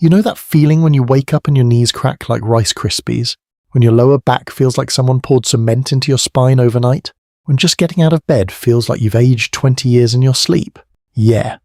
You know that feeling when you wake up and your knees crack like Rice Krispies? When your lower back feels like someone poured cement into your spine overnight? When just getting out of bed feels like you've aged 20 years in your sleep? Yeah.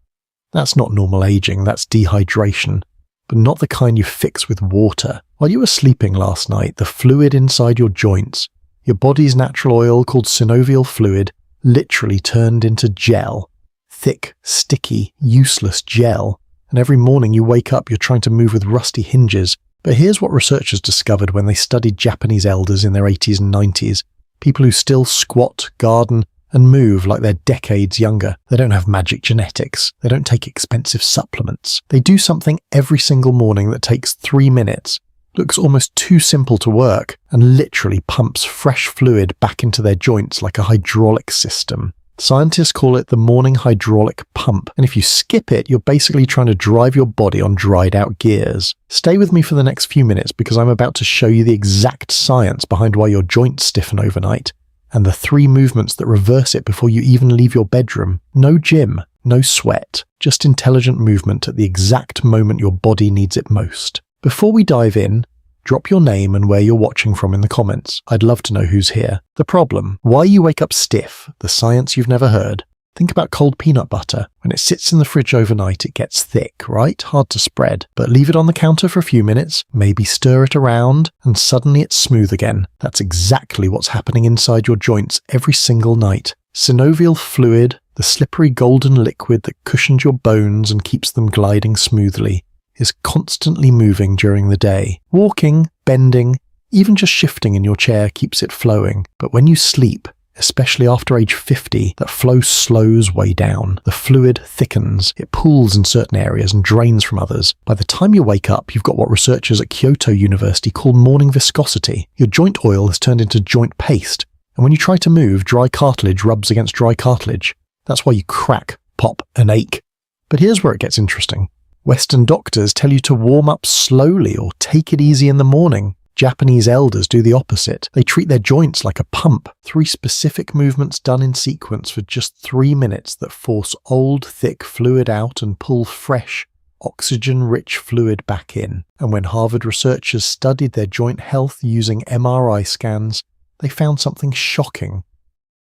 That's not normal aging, that's dehydration. But not the kind you fix with water. While you were sleeping last night, the fluid inside your joints, your body's natural oil called synovial fluid, literally turned into gel. Thick, sticky, useless gel. And every morning you wake up, you're trying to move with rusty hinges. But here's what researchers discovered when they studied Japanese elders in their 80s and 90s. People who still squat, garden, and move like they're decades younger. They don't have magic genetics. They don't take expensive supplements. They do something every single morning that takes 3 minutes, looks almost too simple to work, and literally pumps fresh fluid back into their joints like a hydraulic system. Scientists call it the morning hydraulic pump, and if you skip it, you're basically trying to drive your body on dried out gears. Stay with me for the next few minutes because I'm about to show you the exact science behind why your joints stiffen overnight, and the 3 movements that reverse it before you even leave your bedroom. No gym, no sweat, just intelligent movement at the exact moment your body needs it most. Before we dive in, drop your name and where you're watching from in the comments. I'd love to know who's here. The problem, why you wake up stiff, the science you've never heard. Think about cold peanut butter. When it sits in the fridge overnight, it gets thick, right? Hard to spread. But leave it on the counter for a few minutes, maybe stir it around, and suddenly it's smooth again. That's exactly what's happening inside your joints every single night. Synovial fluid, the slippery golden liquid that cushions your bones and keeps them gliding smoothly, is constantly moving during the day. Walking, bending, even just shifting in your chair keeps it flowing. But when you sleep, especially after age 50, that flow slows way down. The fluid thickens, it pools in certain areas and drains from others. By the time you wake up, you've got what researchers at Kyoto University call morning viscosity. Your joint oil has turned into joint paste, and when you try to move, dry cartilage rubs against dry cartilage. That's why you crack, pop, and ache. But here's where it gets interesting. Western doctors tell you to warm up slowly or take it easy in the morning. Japanese elders do the opposite. They treat their joints like a pump. 3 specific movements done in sequence for just 3 minutes that force old, thick fluid out and pull fresh, oxygen-rich fluid back in. And when Harvard researchers studied their joint health using MRI scans, they found something shocking.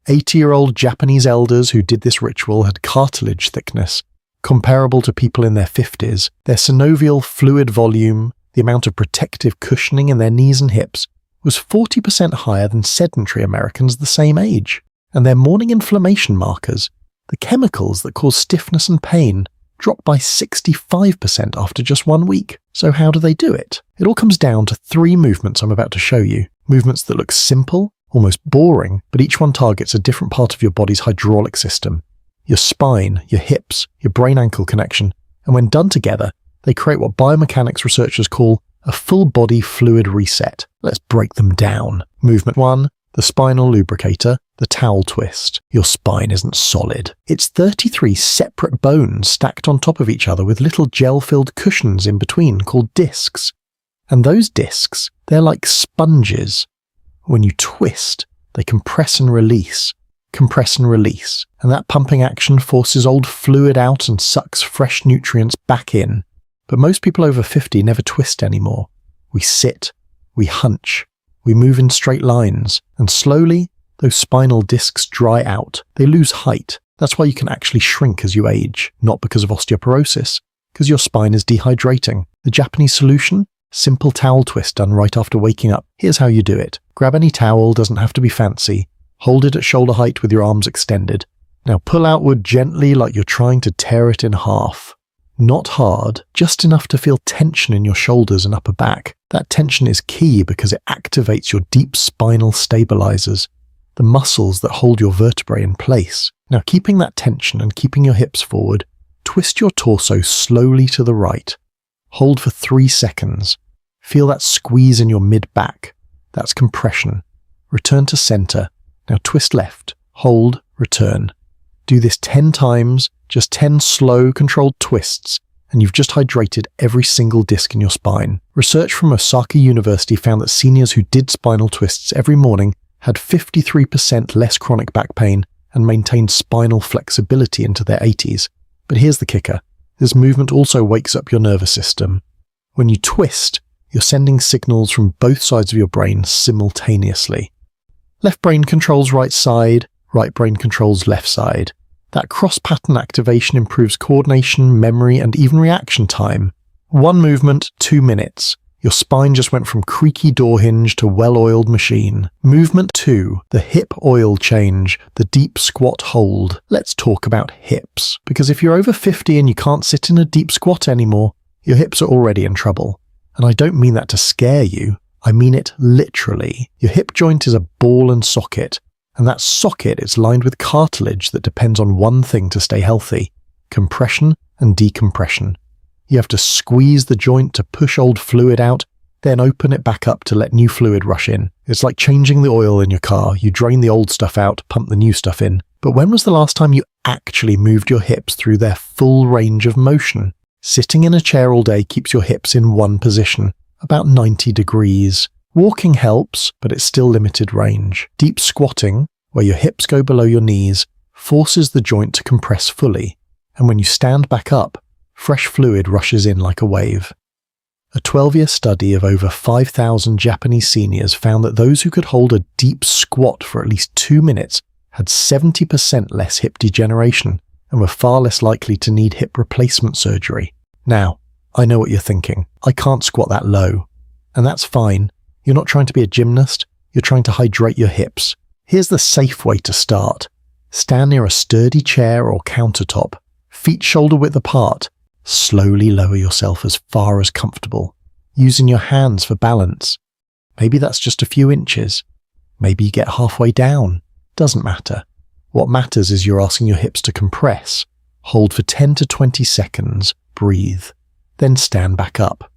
80-year-old Japanese elders who did this ritual had cartilage thickness comparable to people in their 50s. Their synovial fluid volume, the amount of protective cushioning in their knees and hips, was 40% higher than sedentary Americans the same age. And their morning inflammation markers, the chemicals that cause stiffness and pain, dropped by 65% after just 1 week. So how do they do it? It all comes down to 3 movements I'm about to show you. Movements that look simple, almost boring, but each one targets a different part of your body's hydraulic system. Your spine, your hips, your brain-ankle connection, and when done together, they create what biomechanics researchers call a full-body fluid reset. Let's break them down. Movement 1, the spinal lubricator, the towel twist. Your spine isn't solid. It's 33 separate bones stacked on top of each other with little gel-filled cushions in between called discs. And those discs, they're like sponges. When you twist, they compress and release. And that pumping action forces old fluid out and sucks fresh nutrients back in. But most people over 50 never twist anymore. We sit, we hunch, we move in straight lines, and slowly, those spinal discs dry out. They lose height. That's why you can actually shrink as you age, not because of osteoporosis, because your spine is dehydrating. The Japanese solution? Simple towel twist done right after waking up. Here's how you do it. Grab any towel, doesn't have to be fancy. Hold it at shoulder height with your arms extended. Now pull outward gently like you're trying to tear it in half. Not hard, just enough to feel tension in your shoulders and upper back. That tension is key because it activates your deep spinal stabilizers, the muscles that hold your vertebrae in place. Now keeping that tension and keeping your hips forward, twist your torso slowly to the right. Hold for 3 seconds. Feel that squeeze in your mid-back. That's compression. Return to center. Now twist left, hold, return. Do this 10 times, just 10 slow, controlled twists, and you've just hydrated every single disc in your spine. Research from Osaka University found that seniors who did spinal twists every morning had 53% less chronic back pain and maintained spinal flexibility into their 80s. But here's the kicker. This movement also wakes up your nervous system. When you twist, you're sending signals from both sides of your brain simultaneously. Left brain controls right side, right brain controls left side. That cross-pattern activation improves coordination, memory, and even reaction time. One movement, 2 minutes. Your spine just went from creaky door hinge to well-oiled machine. Movement 2, the hip oil change, the deep squat hold. Let's talk about hips, because if you're over 50 and you can't sit in a deep squat anymore, your hips are already in trouble. And I don't mean that to scare you, I mean it literally. Your hip joint is a ball and socket, and that socket is lined with cartilage that depends on one thing to stay healthy: compression and decompression. You have to squeeze the joint to push old fluid out, then open it back up to let new fluid rush in. It's like changing the oil in your car. You drain the old stuff out, pump the new stuff in. But when was the last time you actually moved your hips through their full range of motion? Sitting in a chair all day keeps your hips in one position, about 90 degrees. Walking helps, but it's still limited range. Deep squatting, where your hips go below your knees, forces the joint to compress fully. And when you stand back up, fresh fluid rushes in like a wave. A 12-year study of over 5,000 Japanese seniors found that those who could hold a deep squat for at least 2 minutes had 70% less hip degeneration and were far less likely to need hip replacement surgery. Now, I know what you're thinking. I can't squat that low. And that's fine. You're not trying to be a gymnast. You're trying to hydrate your hips. Here's the safe way to start. Stand near a sturdy chair or countertop, feet shoulder width apart. Slowly lower yourself as far as comfortable, using your hands for balance. Maybe that's just a few inches. Maybe you get halfway down. Doesn't matter. What matters is you're asking your hips to compress. Hold for 10 to 20 seconds, breathe, then stand back up.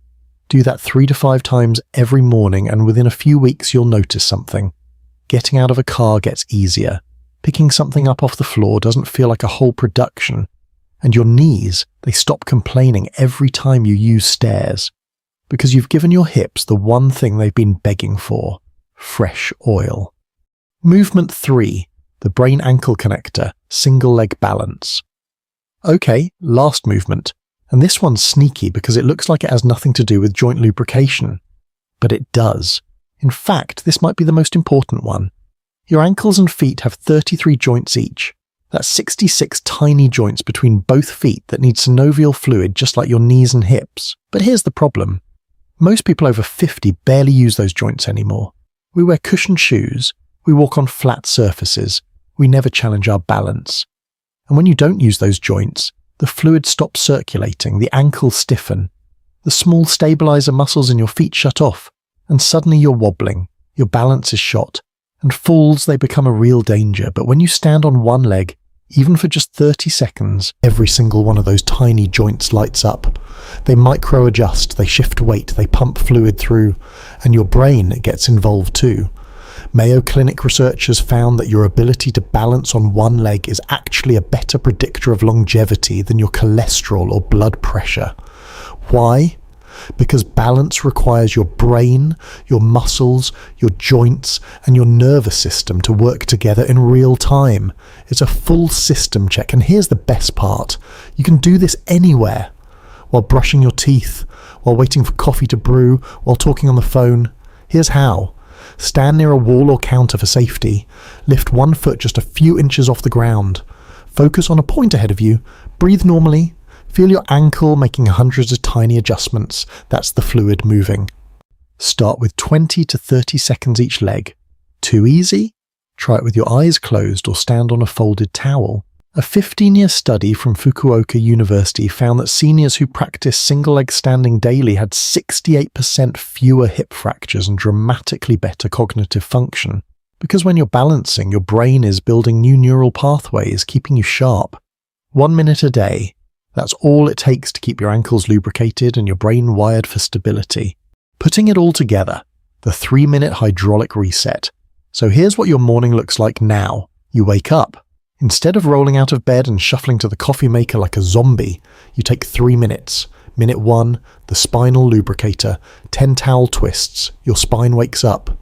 Do that 3 to 5 times every morning, and within a few weeks you'll notice something. Getting out of a car gets easier. Picking something up off the floor doesn't feel like a whole production. And your knees, they stop complaining every time you use stairs, because you've given your hips the one thing they've been begging for: fresh oil. Movement 3, the brain ankle connector, single leg balance. Okay, last movement, and this one's sneaky because it looks like it has nothing to do with joint lubrication. But it does. In fact, this might be the most important one. Your ankles and feet have 33 joints each. That's 66 tiny joints between both feet that need synovial fluid just like your knees and hips. But here's the problem. Most people over 50 barely use those joints anymore. We wear cushioned shoes, we walk on flat surfaces, we never challenge our balance. And when you don't use those joints, the fluid stops circulating, the ankles stiffen, the small stabilizer muscles in your feet shut off, and suddenly you're wobbling, your balance is shot. And falls, they become a real danger. But when you stand on one leg, even for just 30 seconds, every single one of those tiny joints lights up. They micro-adjust, they shift weight, they pump fluid through, and your brain gets involved too. Mayo Clinic researchers found that your ability to balance on one leg is actually a better predictor of longevity than your cholesterol or blood pressure. Why? Because balance requires your brain, your muscles, your joints, and your nervous system to work together in real time. It's a full system check, and here's the best part. You can do this anywhere. While brushing your teeth, while waiting for coffee to brew, while talking on the phone. Here's how. Stand near a wall or counter for safety. Lift one foot just a few inches off the ground. Focus on a point ahead of you. Breathe normally. Feel your ankle making hundreds of tiny adjustments. That's the fluid moving. Start with 20 to 30 seconds each leg. Too easy? Try it with your eyes closed or stand on a folded towel. A 15-year study from Fukuoka University found that seniors who practiced single-leg standing daily had 68% fewer hip fractures and dramatically better cognitive function. Because when you're balancing, your brain is building new neural pathways, keeping you sharp. 1 minute a day. That's all it takes to keep your ankles lubricated and your brain wired for stability. Putting it all together, the 3-minute hydraulic reset. So here's what your morning looks like now. You wake up. Instead of rolling out of bed and shuffling to the coffee maker like a zombie, you take 3 minutes. Minute 1, the spinal lubricator, 10 towel twists, your spine wakes up.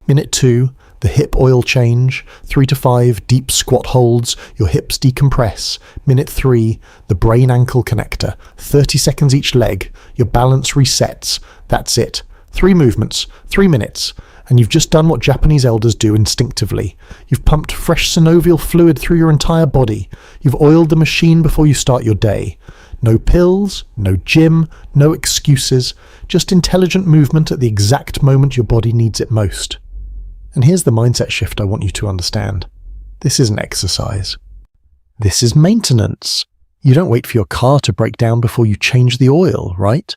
Minute 2, the hip oil change, 3 to 5 deep squat holds, your hips decompress, minute 3, the brain ankle connector, 30 seconds each leg, your balance resets, that's it. 3 movements, 3 minutes, and you've just done what Japanese elders do instinctively. You've pumped fresh synovial fluid through your entire body. You've oiled the machine before you start your day. No pills, no gym, no excuses, just intelligent movement at the exact moment your body needs it most. And here's the mindset shift I want you to understand. This isn't exercise. This is maintenance. You don't wait for your car to break down before you change the oil, right?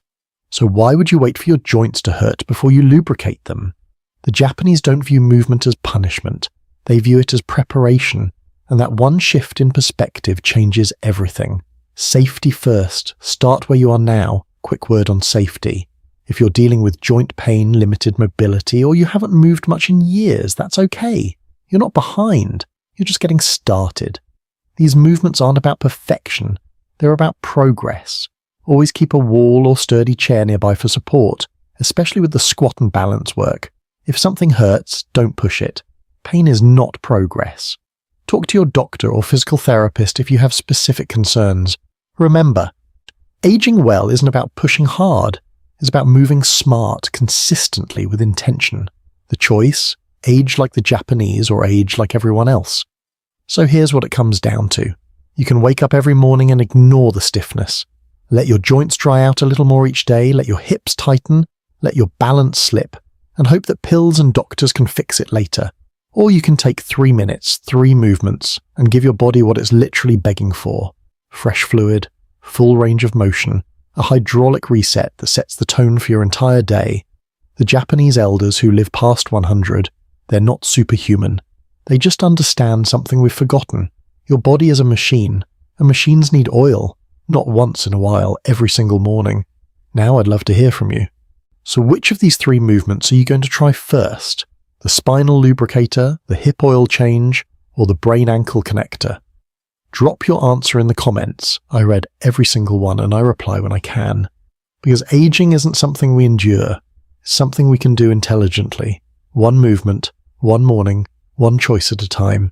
So why would you wait for your joints to hurt before you lubricate them? The Japanese don't view movement as punishment. They view it as preparation, and that one shift in perspective changes everything. Safety first. Start where you are now. Quick word on safety. If you're dealing with joint pain, limited mobility, or you haven't moved much in years, that's okay. You're not behind. You're just getting started. These movements aren't about perfection. They're about progress. Always keep a wall or sturdy chair nearby for support, especially with the squat and balance work. If something hurts, don't push it. Pain is not progress. Talk to your doctor or physical therapist if you have specific concerns. Remember, aging well isn't about pushing hard. It's about moving smart, consistently with intention. The choice, age like the Japanese or age like everyone else. So here's what it comes down to. You can wake up every morning and ignore the stiffness. Let your joints dry out a little more each day, let your hips tighten, let your balance slip, and hope that pills and doctors can fix it later. Or you can take 3 minutes, 3 movements, and give your body what it's literally begging for. Fresh fluid, full range of motion, a hydraulic reset that sets the tone for your entire day. The Japanese elders who live past 100, they're not superhuman. They just understand something we've forgotten. Your body is a machine, and machines need oil, not once in a while, every single morning. Now I'd love to hear from you. So which of these 3 movements are you going to try first? The spinal lubricator, the hip oil change, or the brain ankle connector? Drop your answer in the comments. I read every single one and I reply when I can. Because aging isn't something we endure. It's something we can do intelligently. One movement, one morning, one choice at a time.